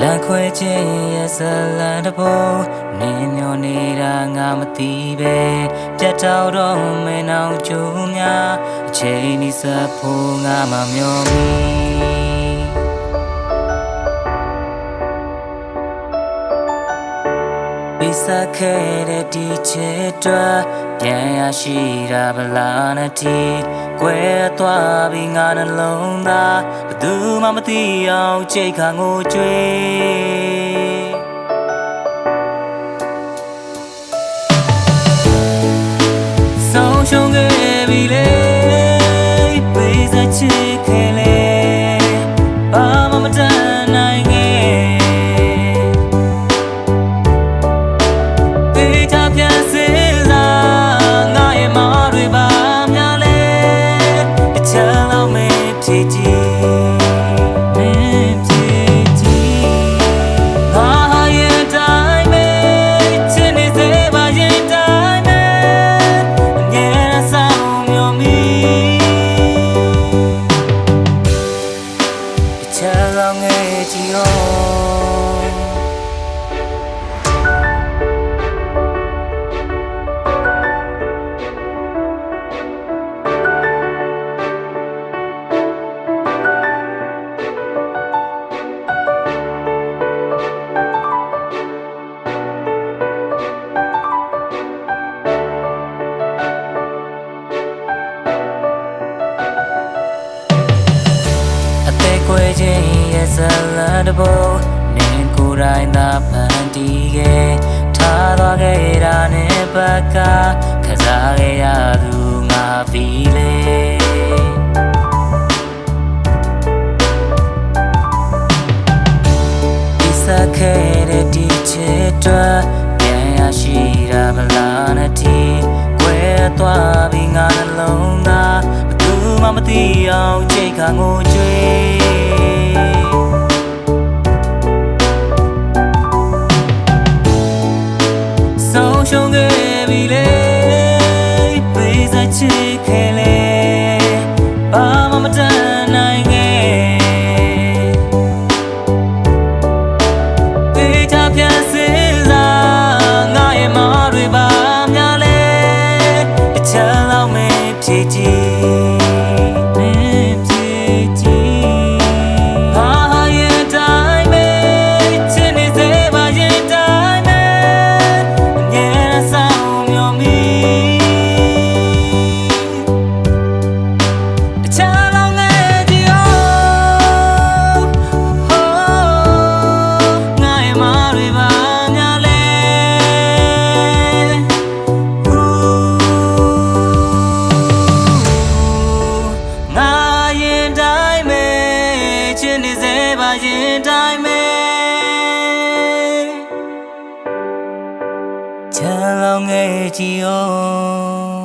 လက်ခွဲခြင်းရဲ့ဇလန်တပုံနေမျောနေတာငါမသိပဲပြတ်တောက်တော့မင်းအောင်ကျူများအချိန်ဒီဆက်ဖို့ငါမမျောမီပိစခဲ့တဲ့ဒီချစ်တော့ပြန်ရရှိတာဗလားနဲ့တီကွဲသွားပြီးငါနှလုံးသားဘယ်သူမှမသိအောင်ကြိတ်ခါငိုကြွေးဆုံးရှုံးခဲ့ပြီလေပိစချစ်ခဲ့လေဘာမှမတန်နိုင်ခွဲခြင်းရဲ့ဇလန်တပုံနင်ကိုယ်တိုင်သာဖန်တီးခဲ့ထားသွားခဲ့တာနဲ့ပတ်ကခစားခဲ့ရသူငါပြီလေဒီစခဲ့တဲ့ဒီချစ်တော့ပြန်ရရှိတာမလားနဲ့တီကွဲသွားပြီးငါနှလုံးသားဘယ်သူမှမသိအောင်ကြိတ်ခါငိုကြွေးဆုံးရှုံးခဲ့ပြီလေပိစချစ်ခဲ့လေဘာမှမတန်နိုင်ခဲ့တေချာပြန်စစ်စားငါရဲ့မာတွေပါများလဲတစ်ချက်လောက်မဖြည့်ကြည့်ရင်တိုင်းမဲချမ်းလောင်ငယ်ကြည်အောင်